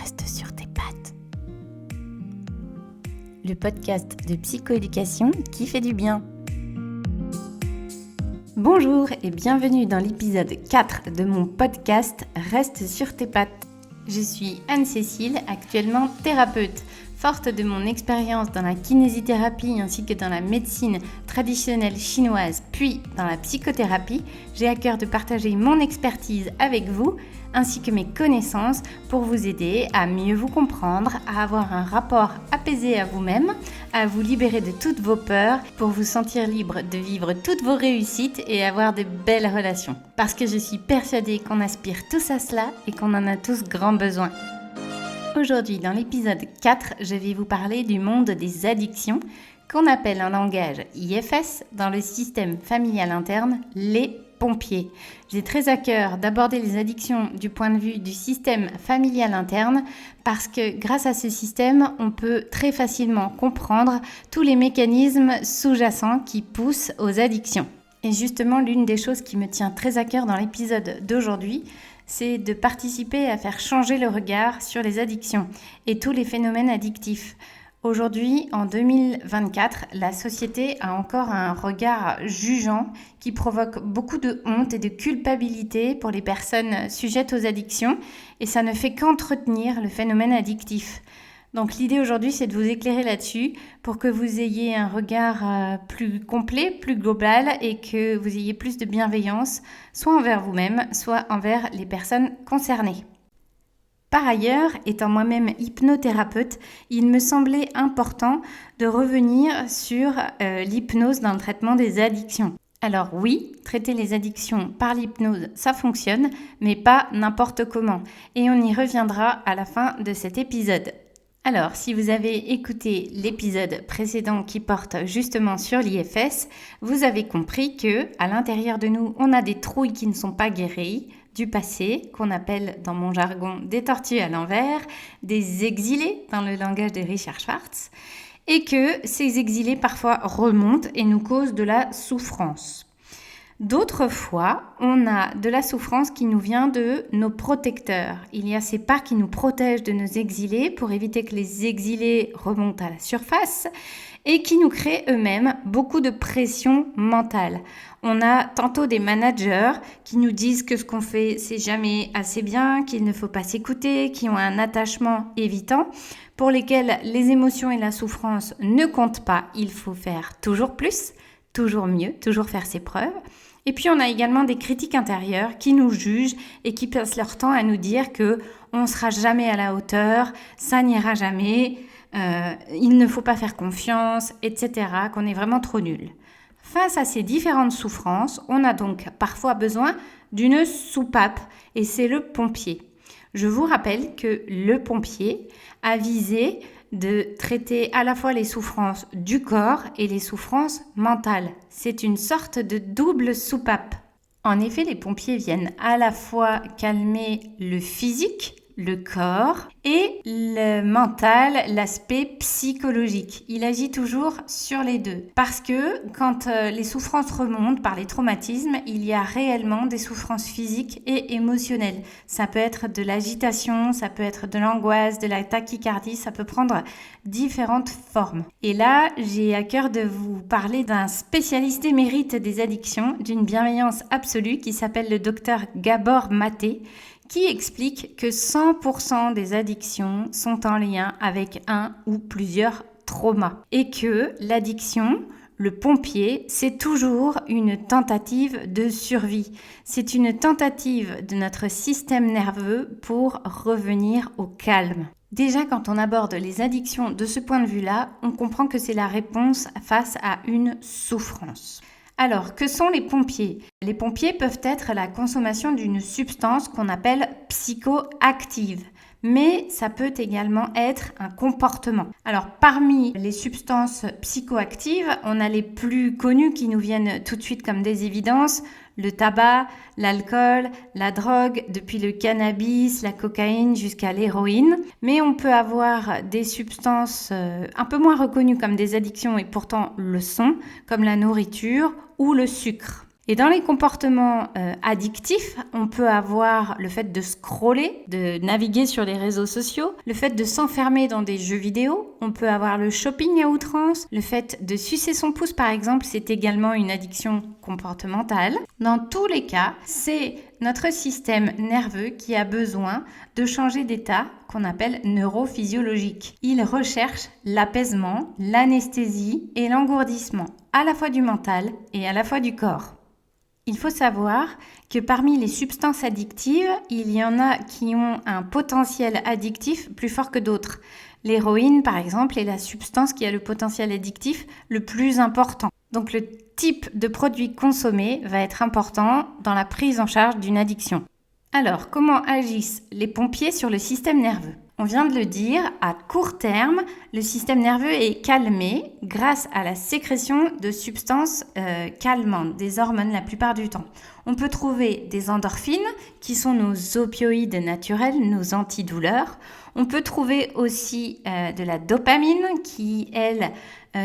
Reste sur tes pattes. Le podcast de psychoéducation qui fait du bien. Bonjour et bienvenue dans l'épisode 4 de mon podcast Reste sur tes pattes. Je suis Anne-Cécile, actuellement thérapeute. Forte de mon expérience dans la kinésithérapie ainsi que dans la médecine traditionnelle chinoise, puis dans la psychothérapie, j'ai à cœur de partager mon expertise avec vous, ainsi que mes connaissances pour vous aider à mieux vous comprendre, à avoir un rapport apaisé à vous-même, à vous libérer de toutes vos peurs, pour vous sentir libre de vivre toutes vos réussites et avoir de belles relations. Parce que je suis persuadée qu'on aspire tous à cela et qu'on en a tous grand besoin. Aujourd'hui, dans l'épisode 4, je vais vous parler du monde des addictions, qu'on appelle en langage IFS, dans le système familial interne, les pompiers. J'ai très à cœur d'aborder les addictions du point de vue du système familial interne, parce que grâce à ce système, on peut très facilement comprendre tous les mécanismes sous-jacents qui poussent aux addictions. Et justement, l'une des choses qui me tient très à cœur dans l'épisode d'aujourd'hui, c'est de participer à faire changer le regard sur les addictions et tous les phénomènes addictifs. Aujourd'hui, en 2024, la société a encore un regard jugeant qui provoque beaucoup de honte et de culpabilité pour les personnes sujettes aux addictions, et ça ne fait qu'entretenir le phénomène addictif. Donc l'idée aujourd'hui, c'est de vous éclairer là-dessus pour que vous ayez un regard plus complet, plus global et que vous ayez plus de bienveillance, soit envers vous-même, soit envers les personnes concernées. Par ailleurs, étant moi-même hypnothérapeute, il me semblait important de revenir sur l'hypnose dans le traitement des addictions. Alors oui, traiter les addictions par l'hypnose, ça fonctionne, mais pas n'importe comment. Et on y reviendra à la fin de cet épisode. Alors, si vous avez écouté l'épisode précédent qui porte justement sur l'IFS, vous avez compris que à l'intérieur de nous, on a des trouilles qui ne sont pas guéries du passé, qu'on appelle dans mon jargon des tortues à l'envers, des exilés dans le langage de Richard Schwartz, et que ces exilés parfois remontent et nous causent de la souffrance. D'autres fois, on a de la souffrance qui nous vient de nos protecteurs. Il y a ces parts qui nous protègent de nos exilés pour éviter que les exilés remontent à la surface et qui nous créent eux-mêmes beaucoup de pression mentale. On a tantôt des managers qui nous disent que ce qu'on fait, c'est jamais assez bien, qu'il ne faut pas s'écouter, qui ont un attachement évitant, pour lesquels les émotions et la souffrance ne comptent pas. Il faut faire toujours plus, toujours mieux, toujours faire ses preuves. Et puis on a également des critiques intérieures qui nous jugent et qui passent leur temps à nous dire que on ne sera jamais à la hauteur, ça n'ira jamais, il ne faut pas faire confiance, etc., qu'on est vraiment trop nul. Face à ces différentes souffrances, on a donc parfois besoin d'une soupape et c'est le pompier. Je vous rappelle que le pompier a visé de traiter à la fois les souffrances du corps et les souffrances mentales. C'est une sorte de double soupape. En effet, les pompiers viennent à la fois calmer le physique, le corps, et le mental, l'aspect psychologique. Il agit toujours sur les deux. Parce que quand les souffrances remontent par les traumatismes, il y a réellement des souffrances physiques et émotionnelles. Ça peut être de l'agitation, ça peut être de l'angoisse, de la tachycardie, ça peut prendre différentes formes. Et là, j'ai à cœur de vous parler d'un spécialiste émérite des addictions, d'une bienveillance absolue qui s'appelle le docteur Gabor Maté, qui explique que 100% des addictions sont en lien avec un ou plusieurs traumas et que l'addiction, le pompier, c'est toujours une tentative de survie. C'est une tentative de notre système nerveux pour revenir au calme. Déjà, quand on aborde les addictions de ce point de vue-là, on comprend que c'est la réponse face à une souffrance. Alors, que sont les pompiers ? Les pompiers peuvent être la consommation d'une substance qu'on appelle psychoactive, mais ça peut également être un comportement. Alors, parmi les substances psychoactives, on a les plus connues qui nous viennent tout de suite comme des évidences, le tabac, l'alcool, la drogue, depuis le cannabis, la cocaïne jusqu'à l'héroïne. Mais on peut avoir des substances un peu moins reconnues comme des addictions et pourtant le sont, comme la nourriture ou le sucre. Et dans les comportements addictifs, on peut avoir le fait de scroller, de naviguer sur les réseaux sociaux, le fait de s'enfermer dans des jeux vidéo, on peut avoir le shopping à outrance, le fait de sucer son pouce par exemple, c'est également une addiction comportementale. Dans tous les cas, c'est notre système nerveux qui a besoin de changer d'état qu'on appelle neurophysiologique. Il recherche l'apaisement, l'anesthésie et l'engourdissement, à la fois du mental et à la fois du corps. Il faut savoir que parmi les substances addictives, il y en a qui ont un potentiel addictif plus fort que d'autres. L'héroïne, par exemple, est la substance qui a le potentiel addictif le plus important. Donc le type de produit consommé va être important dans la prise en charge d'une addiction. Alors, comment agissent les pompiers sur le système nerveux ? On vient de le dire, à court terme, le système nerveux est calmé grâce à la sécrétion de substances calmantes, des hormones la plupart du temps. On peut trouver des endorphines qui sont nos opioïdes naturels, nos antidouleurs. On peut trouver aussi de la dopamine qui, elle,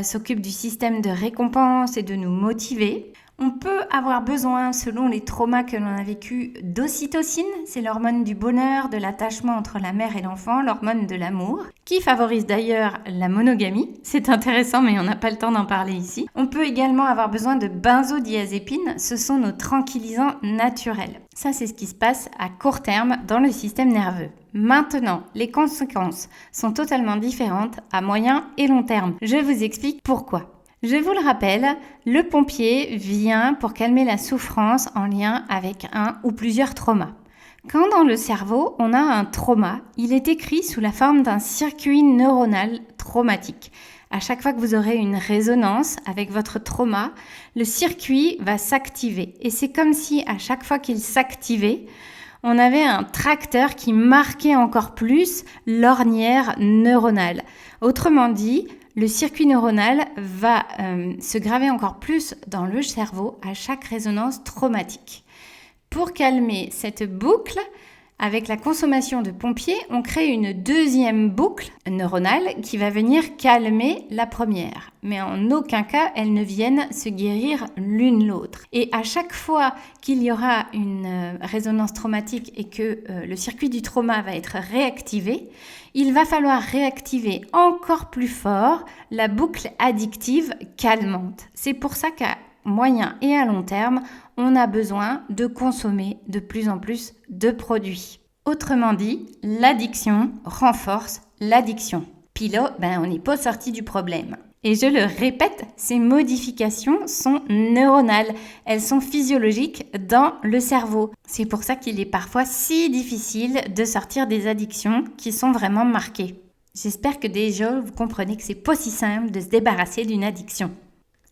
s'occupe du système de récompense et de nous motiver. On peut avoir besoin, selon les traumas que l'on a vécus, d'ocytocine, c'est l'hormone du bonheur, de l'attachement entre la mère et l'enfant, l'hormone de l'amour, qui favorise d'ailleurs la monogamie. C'est intéressant, mais on n'a pas le temps d'en parler ici. On peut également avoir besoin de benzodiazépines, ce sont nos tranquillisants naturels. Ça, c'est ce qui se passe à court terme dans le système nerveux. Maintenant, les conséquences sont totalement différentes à moyen et long terme. Je vous explique pourquoi. Je vous le rappelle, le pompier vient pour calmer la souffrance en lien avec un ou plusieurs traumas. Quand dans le cerveau, on a un trauma, il est écrit sous la forme d'un circuit neuronal traumatique. À chaque fois que vous aurez une résonance avec votre trauma, le circuit va s'activer. Et c'est comme si à chaque fois qu'il s'activait, on avait un tracteur qui marquait encore plus l'ornière neuronale. Autrement dit, le circuit neuronal va se graver encore plus dans le cerveau à chaque résonance traumatique. Pour calmer cette boucle, avec la consommation de pompiers, on crée une deuxième boucle neuronale qui va venir calmer la première. Mais en aucun cas, elles ne viennent se guérir l'une l'autre. Et à chaque fois qu'il y aura une résonance traumatique et que le circuit du trauma va être réactivé, il va falloir réactiver encore plus fort la boucle addictive calmante. C'est pour ça qu'à moyen et à long terme, on a besoin de consommer de plus en plus de produits. Autrement dit, l'addiction renforce l'addiction. Puis là, on n'est pas sorti du problème. Et je le répète, ces modifications sont neuronales. Elles sont physiologiques dans le cerveau. C'est pour ça qu'il est parfois si difficile de sortir des addictions qui sont vraiment marquées. J'espère que déjà vous comprenez que c'est pas si simple de se débarrasser d'une addiction.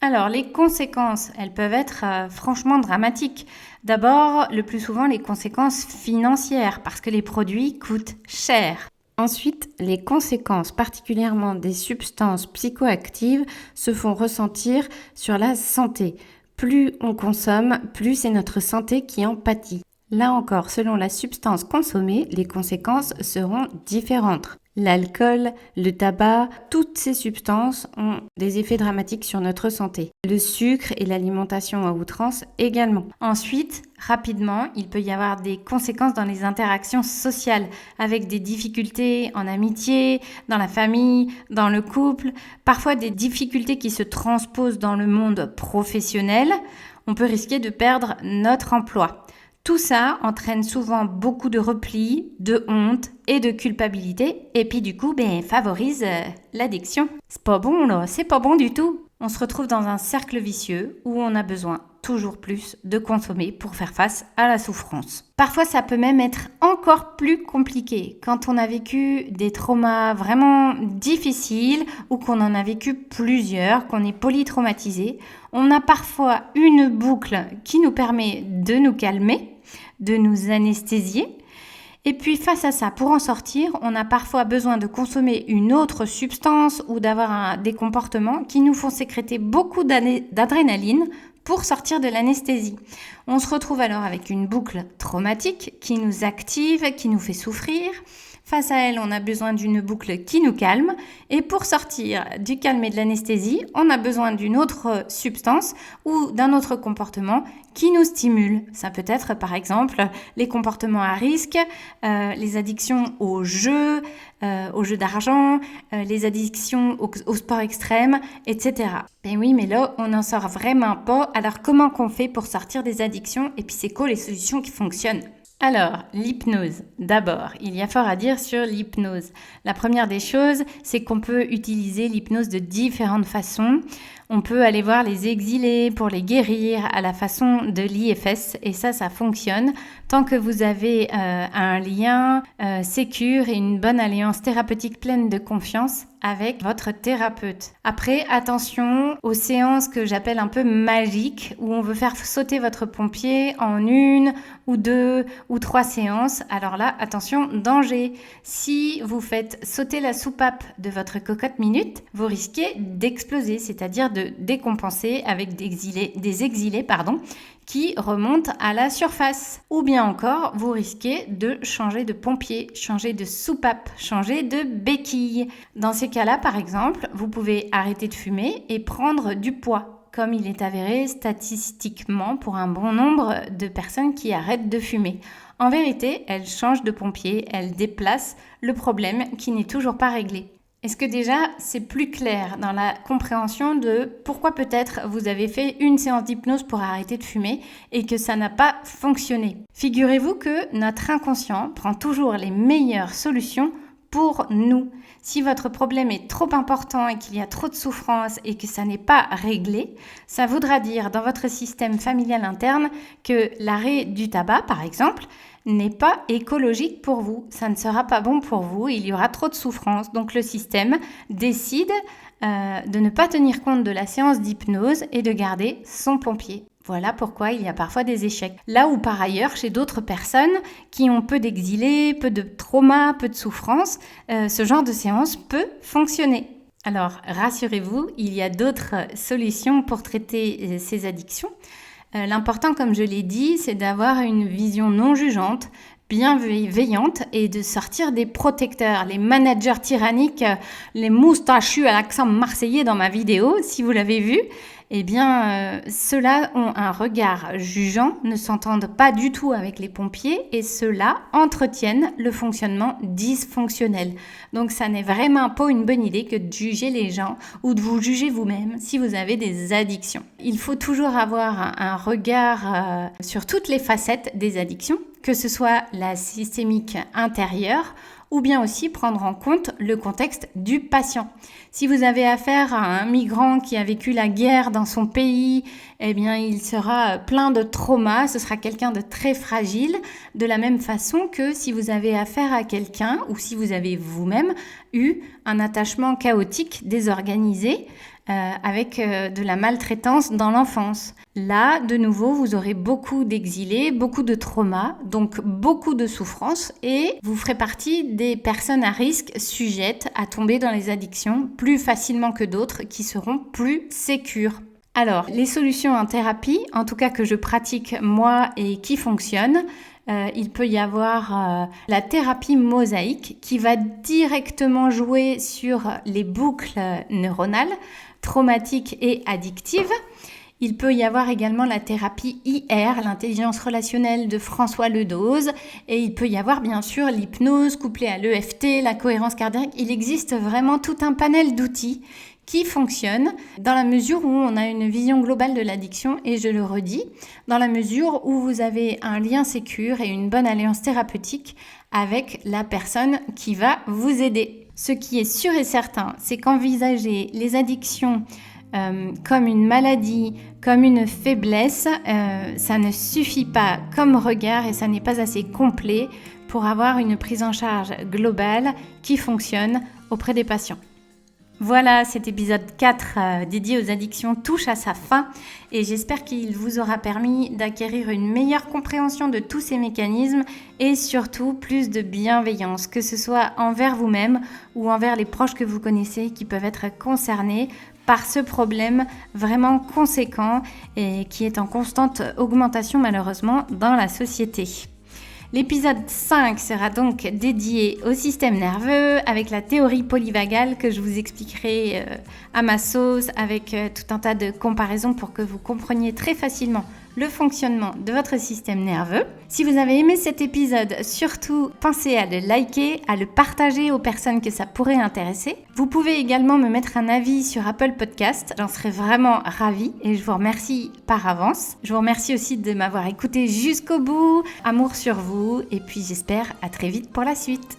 Alors, les conséquences, elles peuvent être franchement dramatiques. D'abord, le plus souvent, les conséquences financières, parce que les produits coûtent cher. Ensuite, les conséquences, particulièrement des substances psychoactives, se font ressentir sur la santé. Plus on consomme, plus c'est notre santé qui en pâtit. Là encore, selon la substance consommée, les conséquences seront différentes. L'alcool, le tabac, toutes ces substances ont des effets dramatiques sur notre santé. Le sucre et l'alimentation à outrance également. Ensuite, rapidement, il peut y avoir des conséquences dans les interactions sociales, avec des difficultés en amitié, dans la famille, dans le couple, parfois des difficultés qui se transposent dans le monde professionnel. On peut risquer de perdre notre emploi. Tout ça entraîne souvent beaucoup de repli, de honte et de culpabilité et puis du coup, favorise l'addiction. C'est pas bon là, c'est pas bon du tout. On se retrouve dans un cercle vicieux où on a besoin toujours plus de consommer pour faire face à la souffrance. Parfois, ça peut même être encore plus compliqué quand on a vécu des traumas vraiment difficiles ou qu'on en a vécu plusieurs, qu'on est polytraumatisé. On a parfois une boucle qui nous permet de nous calmer, de nous anesthésier. Et puis face à ça, pour en sortir, on a parfois besoin de consommer une autre substance ou d'avoir des comportements qui nous font sécréter beaucoup d'adrénaline pour sortir de l'anesthésie. On se retrouve alors avec une boucle traumatique qui nous active, qui nous fait souffrir. Face à elle, on a besoin d'une boucle qui nous calme. Et pour sortir du calme et de l'anesthésie, on a besoin d'une autre substance ou d'un autre comportement qui nous stimule. Ça peut être par exemple les comportements à risque, les addictions aux jeux d'argent, les addictions au sport extrême, etc. Ben oui, mais là, on n'en sort vraiment pas. Alors comment qu'on fait pour sortir des addictions? Et puis c'est quoi les solutions qui fonctionnent? Alors, l'hypnose. D'abord, il y a fort à dire sur l'hypnose. La première des choses, c'est qu'on peut utiliser l'hypnose de différentes façons. On peut aller voir les exilés pour les guérir à la façon de l'IFS et ça fonctionne tant que vous avez un lien sécure et une bonne alliance thérapeutique pleine de confiance avec votre thérapeute. Après, attention aux séances que j'appelle un peu magiques où on veut faire sauter votre pompier en 1 ou 2 ou 3 séances. Alors là, attention, danger. Si vous faites sauter la soupape de votre cocotte minute, vous risquez d'exploser, c'est-à-dire de décompenser avec des exilés qui remontent à la surface. Ou bien encore, vous risquez de changer de pompier, changer de soupape, changer de béquille. Dans ces cas-là, par exemple, vous pouvez arrêter de fumer et prendre du poids, comme il est avéré statistiquement pour un bon nombre de personnes qui arrêtent de fumer. En vérité, elles changent de pompier, elles déplacent le problème qui n'est toujours pas réglé. Est-ce que déjà c'est plus clair dans la compréhension de pourquoi peut-être vous avez fait une séance d'hypnose pour arrêter de fumer et que ça n'a pas fonctionné? Figurez-vous que notre inconscient prend toujours les meilleures solutions pour nous. Si votre problème est trop important et qu'il y a trop de souffrance et que ça n'est pas réglé, ça voudra dire dans votre système familial interne que l'arrêt du tabac, par exemple, n'est pas écologique pour vous. Ça ne sera pas bon pour vous, il y aura trop de souffrance. Donc le système décide de ne pas tenir compte de la séance d'hypnose et de garder son pompier. Voilà pourquoi il y a parfois des échecs. Là où par ailleurs, chez d'autres personnes qui ont peu d'exilés, peu de traumas, peu de souffrance, ce genre de séance peut fonctionner. Alors rassurez-vous, il y a d'autres solutions pour traiter ces addictions. L'important, comme je l'ai dit, c'est d'avoir une vision non jugeante, bienveillante et de sortir des protecteurs, les managers tyranniques, les moustachus à l'accent marseillais dans ma vidéo, si vous l'avez vu. Eh bien, ceux-là ont un regard jugeant, ne s'entendent pas du tout avec les pompiers et ceux-là entretiennent le fonctionnement dysfonctionnel. Donc, ça n'est vraiment pas une bonne idée que de juger les gens ou de vous juger vous-même si vous avez des addictions. Il faut toujours avoir un regard sur toutes les facettes des addictions, que ce soit la systémique intérieure ou bien aussi prendre en compte le contexte du patient. Si vous avez affaire à un migrant qui a vécu la guerre dans son pays, eh bien, il sera plein de traumas, ce sera quelqu'un de très fragile, de la même façon que si vous avez affaire à quelqu'un ou si vous avez vous-même eu un attachement chaotique, désorganisé, avec de la maltraitance dans l'enfance. Là, de nouveau, vous aurez beaucoup d'exilés, beaucoup de traumas, donc beaucoup de souffrance et vous ferez partie des personnes à risque sujettes à tomber dans les addictions plus facilement que d'autres qui seront plus sécures. Alors, les solutions en thérapie, en tout cas que je pratique moi et qui fonctionnent, il peut y avoir la thérapie mosaïque qui va directement jouer sur les boucles neuronales traumatiques et addictives. Il peut y avoir également la thérapie IR, l'intelligence relationnelle de François Ledose, et il peut y avoir bien sûr l'hypnose couplée à l'EFT, la cohérence cardiaque. Il existe vraiment tout un panel d'outils qui fonctionnent dans la mesure où on a une vision globale de l'addiction et je le redis, dans la mesure où vous avez un lien sécure et une bonne alliance thérapeutique avec la personne qui va vous aider. Ce qui est sûr et certain, c'est qu'envisager les addictions comme une maladie, comme une faiblesse, ça ne suffit pas comme regard et ça n'est pas assez complet pour avoir une prise en charge globale qui fonctionne auprès des patients. Voilà, cet épisode 4 dédié aux addictions touche à sa fin et j'espère qu'il vous aura permis d'acquérir une meilleure compréhension de tous ces mécanismes et surtout plus de bienveillance, que ce soit envers vous-même ou envers les proches que vous connaissez qui peuvent être concernés par ce problème vraiment conséquent et qui est en constante augmentation malheureusement dans la société. L'épisode 5 sera donc dédié au système nerveux avec la théorie polyvagale que je vous expliquerai à ma sauce avec tout un tas de comparaisons pour que vous compreniez très facilement le fonctionnement de votre système nerveux. Si vous avez aimé cet épisode, surtout pensez à le liker, à le partager aux personnes que ça pourrait intéresser. Vous pouvez également me mettre un avis sur Apple Podcast, j'en serais vraiment ravie et je vous remercie par avance. Je vous remercie aussi de m'avoir écouté jusqu'au bout, amour sur vous et puis j'espère à très vite pour la suite.